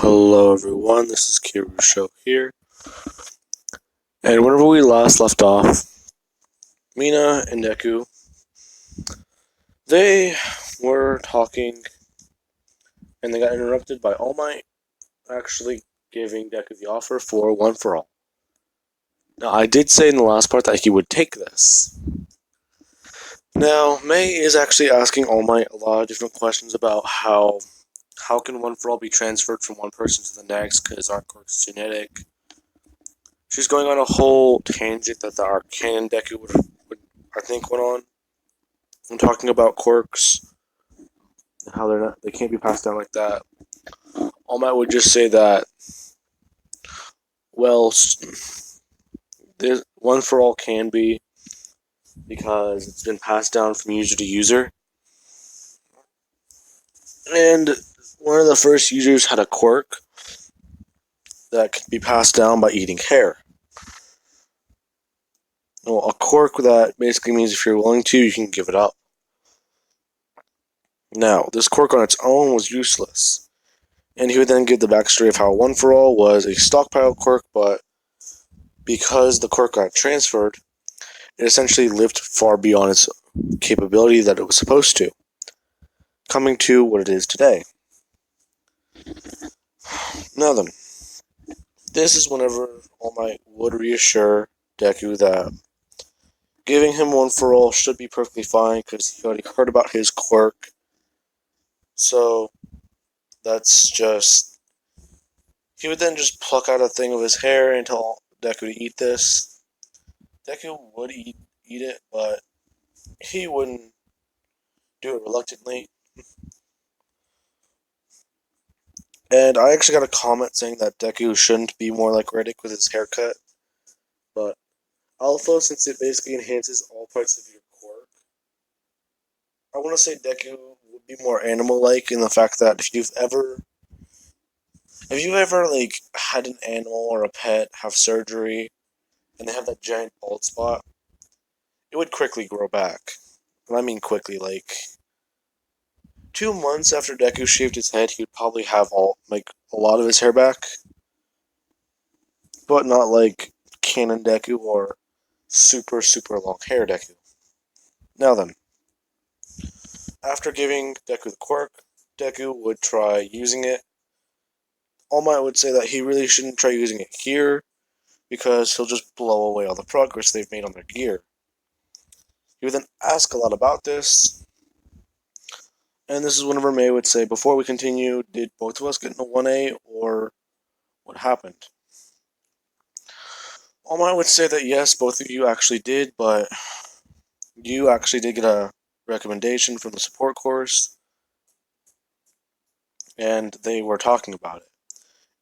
Hello everyone, this is Kirusho here. And whenever we last left off, Mina and Deku, they were talking and they got interrupted by All Might actually giving Deku the offer for One For All. Now, I did say in the last part that he would take this. Now, May is actually asking All Might a lot of different questions about how can One For All be transferred from one person to the next because our quirk's genetic. She's going on a whole tangent that the Arcane Deku would I think went on. I'm talking about quirks and how they can't be passed down like that. All Might would just say that, well, this One For All can be because it's been passed down from user to user, and one of the first users had a quirk that could be passed down by eating hair. Well, a quirk that basically means if you're willing to, you can give it up. Now, this quirk on its own was useless, and he would then give the backstory of how One For All was a stockpile quirk, but because the quirk got transferred, it essentially lived far beyond its capability that it was supposed to, coming to what it is today. Now then, this is whenever All Might would reassure Deku that giving him One For All should be perfectly fine because he already heard about his quirk. So that's just... He would then just pluck out a thing of his hair and tell Deku to eat this. Deku would eat it, but he wouldn't do it reluctantly. And I actually got a comment saying that Deku shouldn't be more like Riddicks with his haircut. But also, since it basically enhances all parts of your quirk, I want to say Deku would be more animal-like in the fact that if you've ever like had an animal or a pet have surgery and they have that giant bald spot, it would quickly grow back. And I mean quickly, like 2 months after Deku shaved his head, he would probably have a lot of his hair back, but not like Canon Deku or super long hair Deku. Now then, after giving Deku the quirk, Deku would try using it. All Might would say that he really shouldn't try using it here because he'll just blow away all the progress they've made on their gear. He would then ask a lot about this, and this is whenever May would say, before we continue, did both of us get in a 1A or what happened? All Might would say that yes, both of you actually did, but you actually did get a recommendation from the support course, and they were talking about it.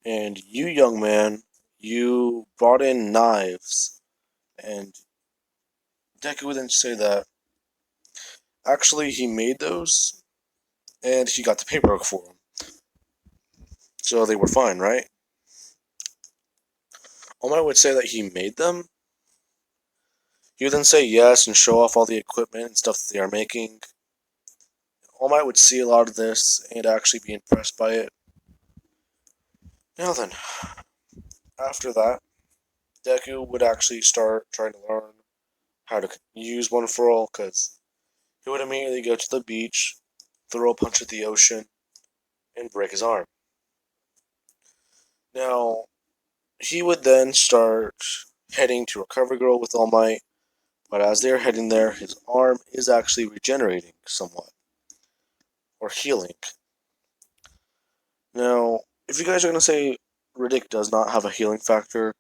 And you, young man, you brought in knives, and Deku would then say that actually he made those, and he got the paperwork for them. So they were fine, right? All Might would say that he made them. He would then say yes and show off all the equipment and stuff that they are making. All Might would see a lot of this and actually be impressed by it. Now then, after that, Deku would actually start trying to learn how to use One For All, because he would immediately go to the beach, throw a punch at the ocean, and break his arm. Now, he would then start heading to Recover Girl with All Might, but as they're heading there, his arm is actually regenerating somewhat, or healing. Now, if you guys are going to say Riddicks does not have a healing factor,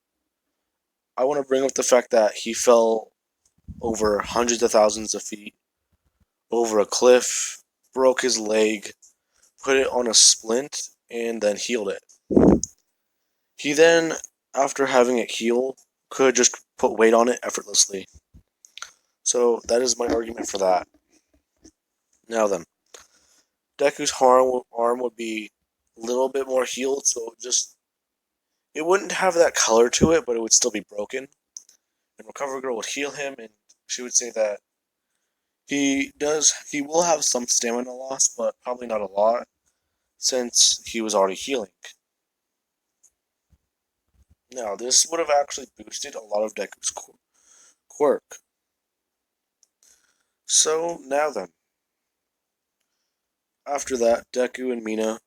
I want to bring up the fact that he fell over hundreds of thousands of feet, over a cliff, broke his leg, put it on a splint, and then healed it. He then, after having it heal, could just put weight on it effortlessly. So that is my argument for that. Now then, Deku's arm would be a little bit more healed, so it wouldn't have that color to it, but it would still be broken. And Recover Girl would heal him, and she would say that he will have some stamina loss, but probably not a lot, since he was already healing. Now, this would have actually boosted a lot of Deku's quirk. So, now then. After that, Deku and Mina.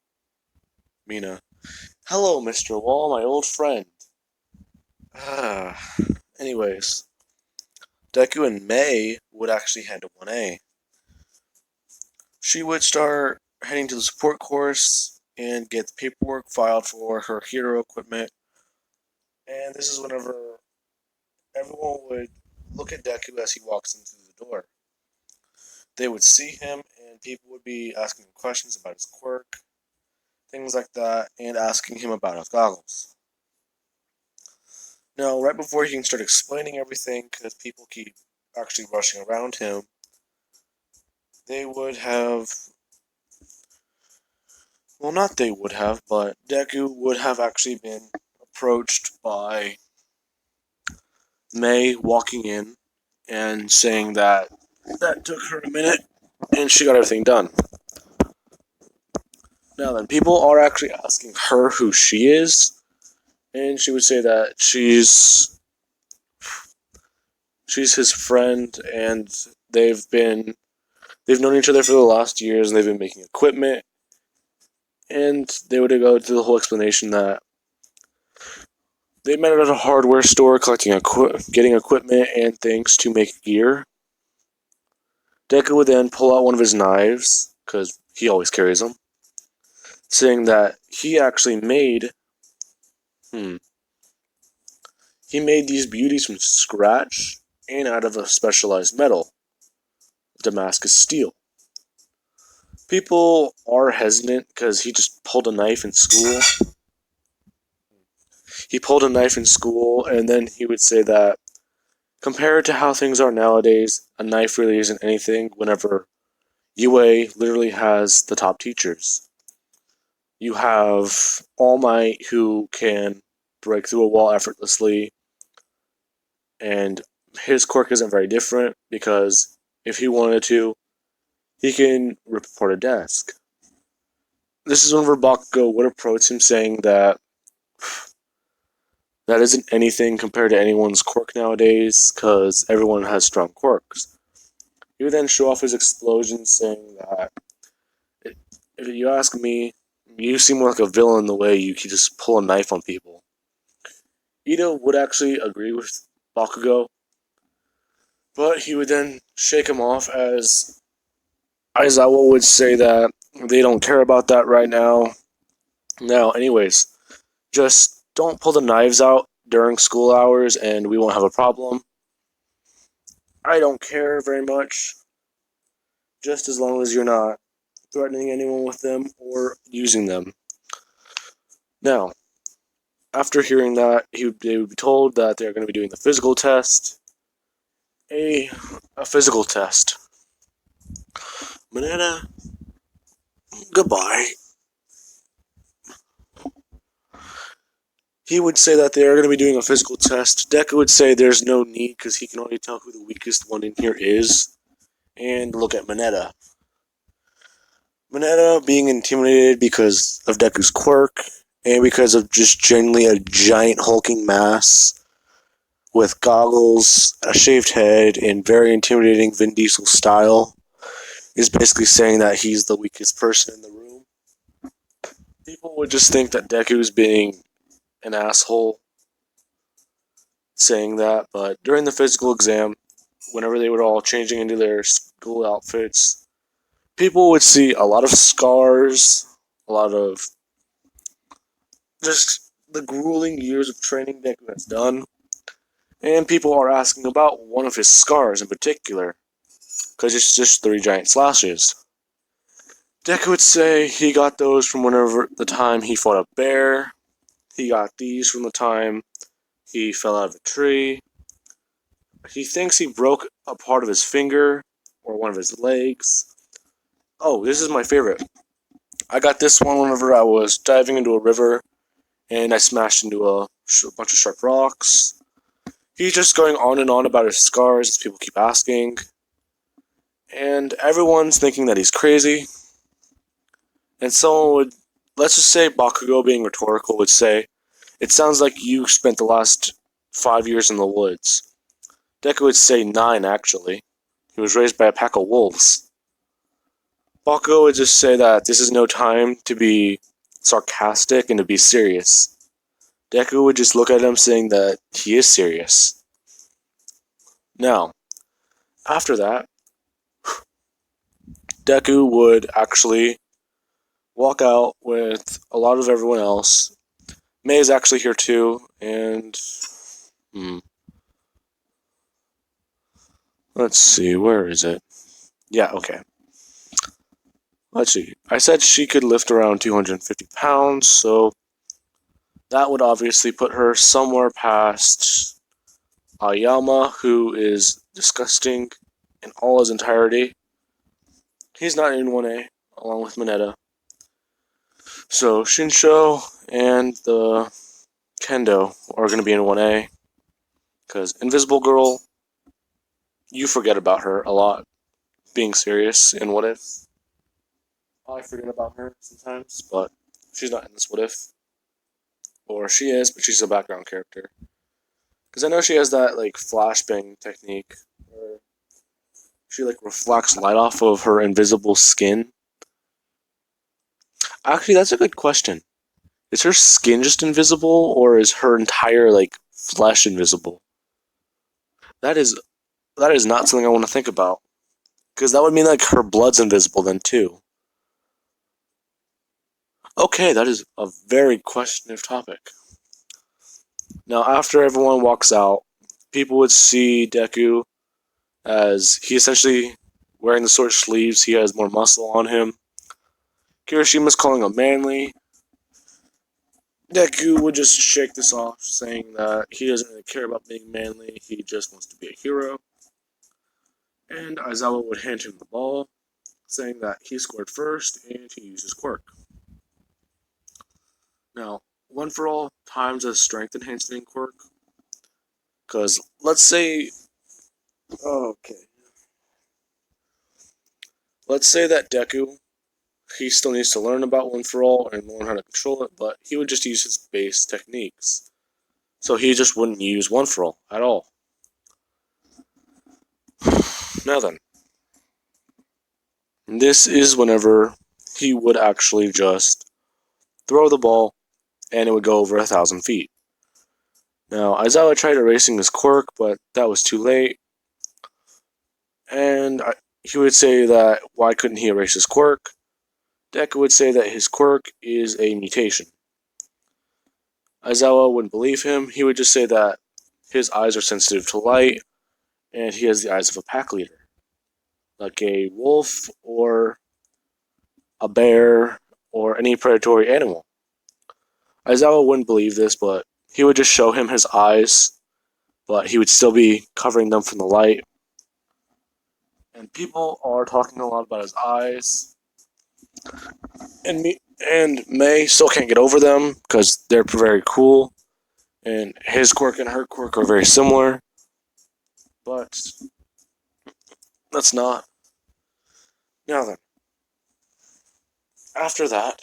Hello, Mr. Wall, my old friend. Anyways, Deku and May would actually head to 1A. She would start heading to the support course and get the paperwork filed for her hero equipment. And this is whenever everyone would look at Deku as he walks into the door. They would see him, and people would be asking him questions about his quirk, things like that, and asking him about his goggles. Now, right before he can start explaining everything, because people keep actually rushing around him, they would have. Well, not they would have, but Deku would have actually been approached by May walking in and saying that took her a minute and she got everything done. Now then, people are actually asking her who she is, and she would say that she's his friend, and they've known each other for the last years, and they've been making equipment, and they would go to the whole explanation that they met at a hardware store getting equipment and things to make gear. Deku would then pull out one of his knives, because he always carries them, saying that he actually made he made these beauties from scratch and out of a specialized metal, Damascus steel. People are hesitant because he just pulled a knife in school. He pulled a knife in school, and then he would say that compared to how things are nowadays, a knife really isn't anything whenever UA literally has the top teachers. You have All Might, who can break through a wall effortlessly, and his quirk isn't very different because if he wanted to, he can rip apart a desk. This is whenever Bakugo would approach him saying that isn't anything compared to anyone's quirk nowadays because everyone has strong quirks. He would then show off his explosions saying that if you ask me, you seem like a villain the way you can just pull a knife on people. Ito would actually agree with Bakugo, but he would then shake him off as Aizawa would say that they don't care about that right now. Now, anyways, just don't pull the knives out during school hours and we won't have a problem. I don't care very much, just as long as you're not threatening anyone with them or using them. Now, after hearing that, they would be told that they're going to be doing the physical test. A physical test. Manetta, goodbye. He would say that they are going to be doing a physical test. Deku would say there's no need because he can already tell who the weakest one in here is. And look at Manetta. Manetta being intimidated because of Deku's quirk and because of just generally a giant hulking mass with goggles, a shaved head, and very intimidating Vin Diesel style is basically saying that he's the weakest person in the room. People would just think that Deku's being an asshole saying that, but during the physical exam, whenever they were all changing into their school outfits, people would see a lot of scars, a lot of just the grueling years of training Deku has done, and people are asking about one of his scars in particular, because it's just 3 giant slashes. Deku would say he got those from whenever the time he fought a bear. He got these from the time he fell out of a tree. He thinks he broke a part of his finger or one of his legs. Oh, this is my favorite. I got this one whenever I was diving into a river and I smashed into a bunch of sharp rocks. He's just going on and on about his scars as people keep asking. And everyone's thinking that he's crazy. And someone would, let's just say Bakugo being rhetorical, would say, It sounds like you spent the last 5 years in the woods. Deku would say 9, actually. He was raised by a pack of wolves. Bakugo would just say that this is no time to be sarcastic and to be serious. Deku would just look at him saying that he is serious. Now, after that, Deku would actually walk out with a lot of everyone else. May is actually here too, and let's see, where is it? Yeah, okay. Let's see. I said she could lift around 250 pounds, so that would obviously put her somewhere past Aoyama, who is disgusting in all his entirety. He's not in 1A, along with Mineta. So Shinsho and the Kendo are going to be in 1A, because Invisible Girl, you forget about her a lot, being serious in What If. I forget about her sometimes, but she's not in this What If. Or she is, but she's a background character. Because I know she has that, like, flashbang technique, where she, like, reflects light off of her invisible skin. Actually, that's a good question. Is her skin just invisible, or is her entire, like, flesh invisible? That is not something I want to think about. Because that would mean, like, her blood's invisible then, too. Okay, that is a very questionable topic. Now, after everyone walks out, people would see Deku as he essentially wearing the short sleeves. He has more muscle on him. Kirishima's calling him manly. Deku would just shake this off, saying that he doesn't really care about being manly. He just wants to be a hero. And Aizawa would hand him the ball, saying that he scored first and he used his quirk. Now, one for all times a strength enhancing quirk. Because let's say, okay, let's say that Deku, he still needs to learn about one for all and learn how to control it, but he would just use his base techniques. So he just wouldn't use one for all at all. Now then, this is whenever he would actually just throw the ball and it would go over 1,000 feet. Now, Aizawa tried erasing his quirk, but that was too late. And he would say that why couldn't he erase his quirk? Deku would say that his quirk is a mutation. Aizawa wouldn't believe him. He would just say that his eyes are sensitive to light and he has the eyes of a pack leader, like a wolf or a bear or any predatory animal. Aizawa wouldn't believe this, but he would just show him his eyes, but he would still be covering them from the light. And people are talking a lot about his eyes. And May still can't get over them because they're very cool. And his quirk and her quirk are very similar. But that's not. Now then. After that,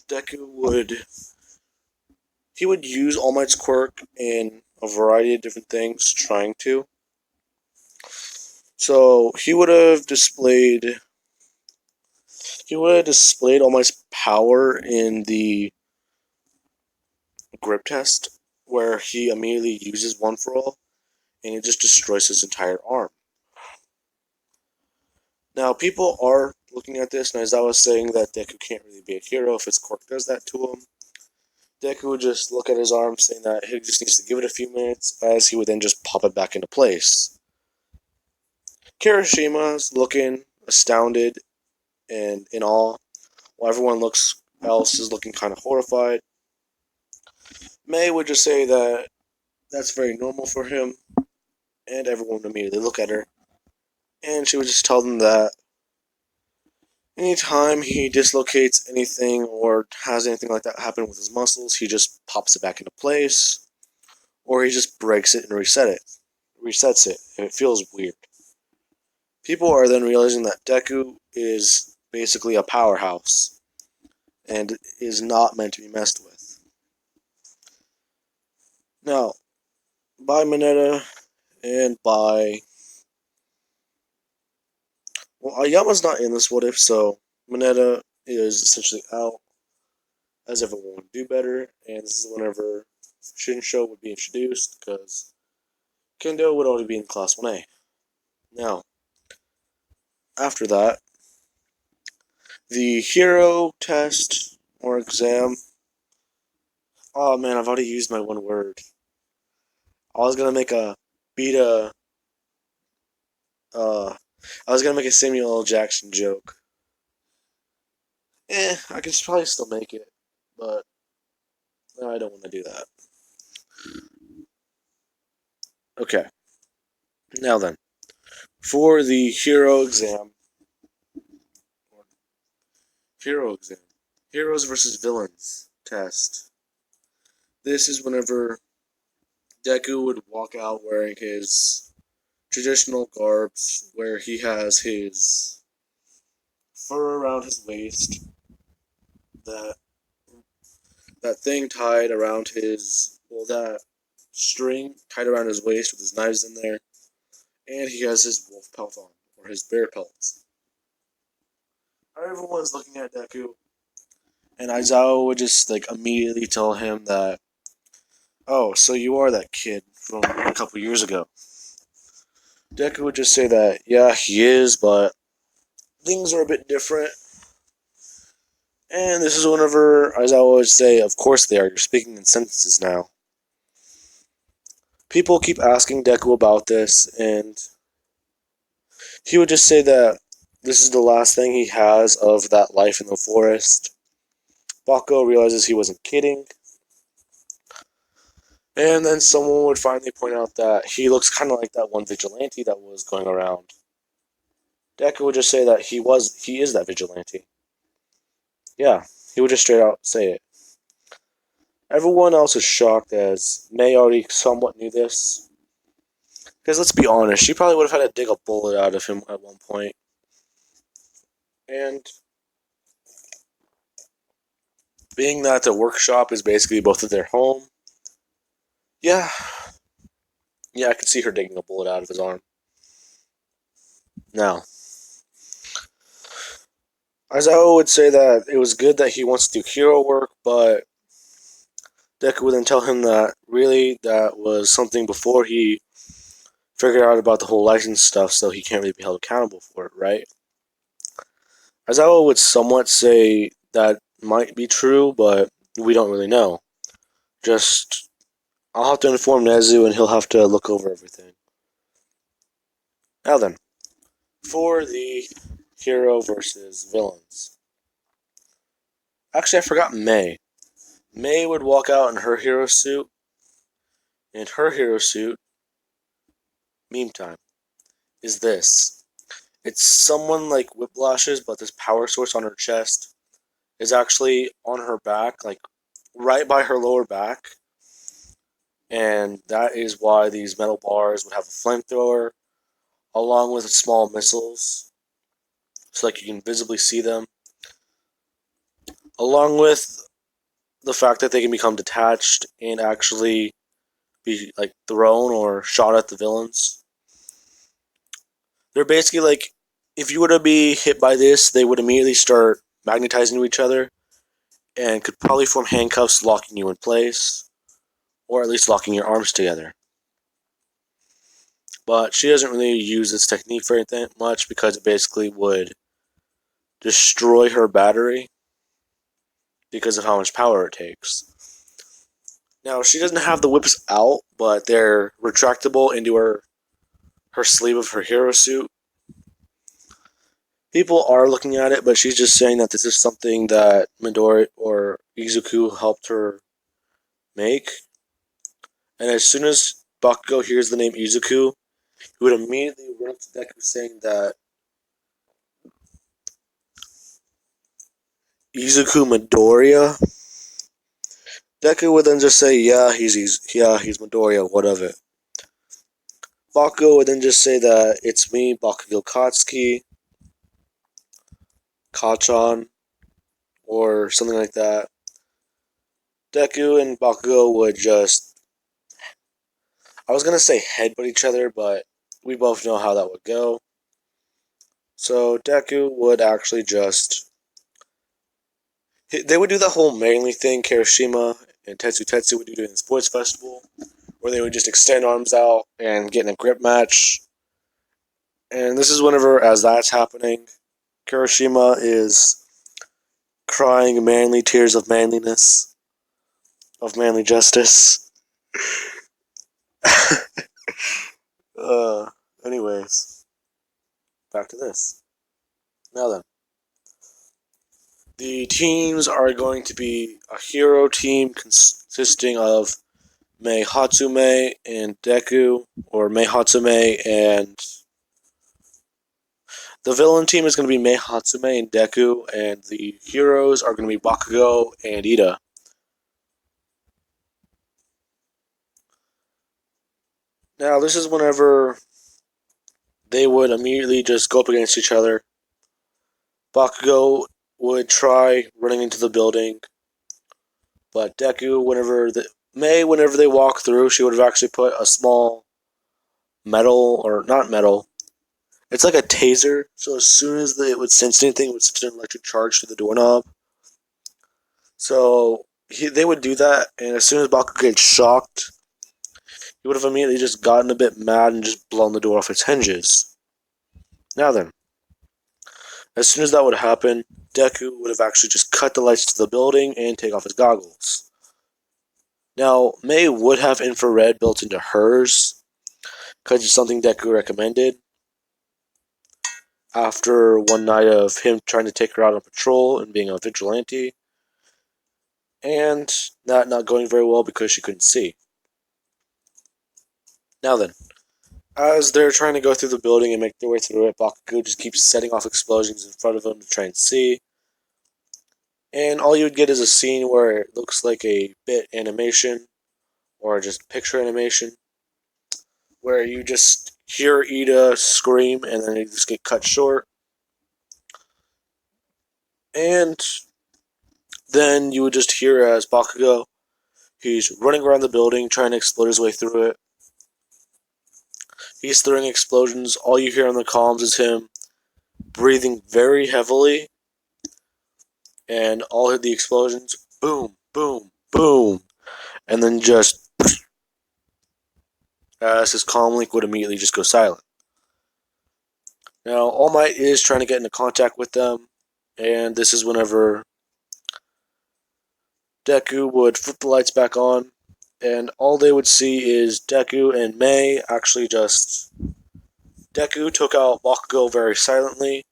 Deku would use All Might's quirk in a variety of different things, trying to. So he would have displayed All Might's power in the grip test, where he immediately uses one for all, and it just destroys his entire arm. Now, people are looking at this, and as I was saying, that Deku can't really be a hero if his quirk does that to him. Deku would just look at his arm, saying that he just needs to give it a few minutes, as he would then just pop it back into place. Kirishima's looking astounded and in awe, while everyone else is looking kind of horrified. May would just say that that's very normal for him, and everyone would immediately look at her. And she would just tell them that anytime he dislocates anything or has anything like that happen with his muscles, he just pops it back into place, or he just breaks it and resets it, and it feels weird. People are then realizing that Deku is basically a powerhouse and is not meant to be messed with. Now, by Mineta and by... Well, Ayama's not in this what if, so Mineta is essentially out, as everyone would do better, and this is whenever Shinsho would be introduced, because Kendo would already be in Class 1A. Now, after that, the hero test or exam. Oh man, I've already used my one word. I was gonna make a beta. Uh, I was gonna make a Samuel L. Jackson joke. I could probably still make it, but no, I don't want to do that. Okay, now then, for the hero exam, heroes versus villains test. This is whenever Deku would walk out wearing his traditional garbs, where he has his fur around his waist, that that thing tied around his, well, that string tied around his waist with his knives in there, and he has his wolf pelt on, or his bear pelts. Everyone's looking at Deku, and Aizawa would just like immediately tell him that, oh, so you are that kid from a couple years ago. Deku would just say that, yeah, he is, but things are a bit different. And this is whenever Aizawa would say, of course they are, you're speaking in sentences now. People keep asking Deku about this, and he would just say that this is the last thing he has of that life in the forest. Bakugo realizes he wasn't kidding. And then someone would finally point out that he looks kind of like that one vigilante that was going around. Deku would just say that he is that vigilante. Yeah, he would just straight out say it. Everyone else is shocked, as May already somewhat knew this. Because let's be honest, she probably would have had to dig a bullet out of him at one point. And being that the workshop is basically both of their home, yeah, I could see her digging a bullet out of his arm. Now, Aizawa would say that it was good that he wants to do hero work, but Deku would then tell him that really that was something before he figured out about the whole license stuff, so he can't really be held accountable for it, right? Aizawa would somewhat say that might be true, but we don't really know. Just, I'll have to inform Nezu and he'll have to look over everything. Now then, for the hero versus villains. Actually, I forgot May. May would walk out in her hero suit. And her hero suit, meme time, is this. It's someone like Whiplash's, but this power source on her chest is actually on her back, like right by her lower back. And that is why these metal bars would have a flamethrower, along with small missiles, so like you can visibly see them. Along with the fact that they can become detached and actually be like thrown or shot at the villains. They're basically like, if you were to be hit by this, they would immediately start magnetizing to each other and could probably form handcuffs locking you in place, or at least locking your arms together. But she doesn't really use this technique for anything much because it basically would destroy her battery because of how much power it takes. Now, she doesn't have the whips out, but they're retractable into her sleeve of her hero suit. People are looking at it, but she's just saying that this is something that Midori or Izuku helped her make. And as soon as Bakugo hears the name Izuku, he would immediately run up to Deku saying that Izuku Midoriya. Deku would then just say, yeah, he's Midoriya, what of it? Bakugo would then just say that it's me, Bakugo Katsuki, Kachan, or something like that. Deku and Bakugo would just I was gonna say headbutt each other, but we both know how that would go. So Deku would actually just... They would do the whole manly thing Kirishima and Tetsu would do during the sports festival, where they would just extend arms out and get in a grip match. And this is whenever, as that's happening, Kirishima is crying manly tears of manliness, of manly justice. uh, anyways, back to this. Now then, the teams are going to be a hero team consisting of Mei Hatsume and Deku, or Mei Hatsume and... The villain team is going to be Mei Hatsume and Deku, and the heroes are going to be Bakugo and Ida. Now, this is whenever they would immediately just go up against each other. Bakugo would try running into the building, but Deku, whenever they walk through, she would have actually put a small metal, or not metal, it's like a taser, so as soon as it would sense anything, it would send an electric charge to the doorknob. So they would do that, and as soon as Bakugo gets shocked, he would have immediately just gotten a bit mad and just blown the door off its hinges. Now then, as soon as that would happen, Deku would have actually just cut the lights to the building and take off his goggles. Now, Mei would have infrared built into hers, because it's something Deku recommended after one night of him trying to take her out on patrol and being a vigilante, and that not going very well because she couldn't see. Now then, as they're trying to go through the building and make their way through it, Bakugo just keeps setting off explosions in front of them to try and see. And all you would get is a scene where it looks like a bit animation, or just picture animation, where you just hear Ida scream and then you just get cut short. And then you would just hear as Bakugo, he's running around the building trying to explode his way through it. He's throwing explosions. All you hear on the comms is him breathing very heavily, and all of the explosions, boom, boom, boom, and then just as his comm link would immediately just go silent. Now, All Might is trying to get into contact with them, and this is whenever Deku would flip the lights back on, and all they would see is Deku and Mei actually just... Deku took out Bakugo very silently,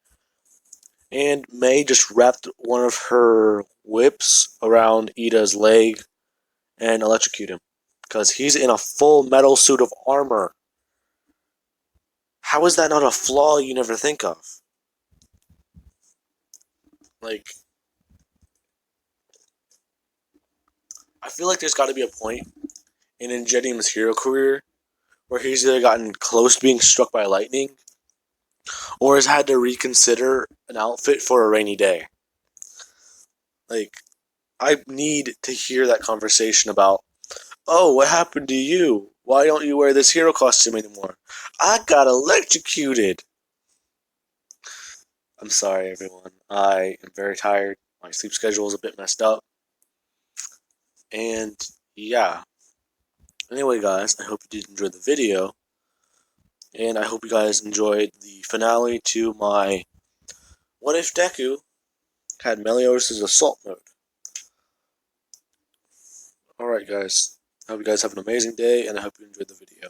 and Mei just wrapped one of her whips around Ida's leg and electrocute him, because he's in a full metal suit of armor. How is that not a flaw you never think of? Like, I feel like there's got to be a point in Ingenium's hero career where he's either gotten close to being struck by lightning or has had to reconsider an outfit for a rainy day. Like, I need to hear that conversation about, oh, what happened to you? Why don't you wear this hero costume anymore? I got electrocuted. I'm sorry, everyone. I am very tired. My sleep schedule is a bit messed up. And, yeah. Anyway, guys, I hope you did enjoy the video. And I hope you guys enjoyed the finale to my What If Deku had Meliodas' assault mode. Alright, guys. I hope you guys have an amazing day, and I hope you enjoyed the video.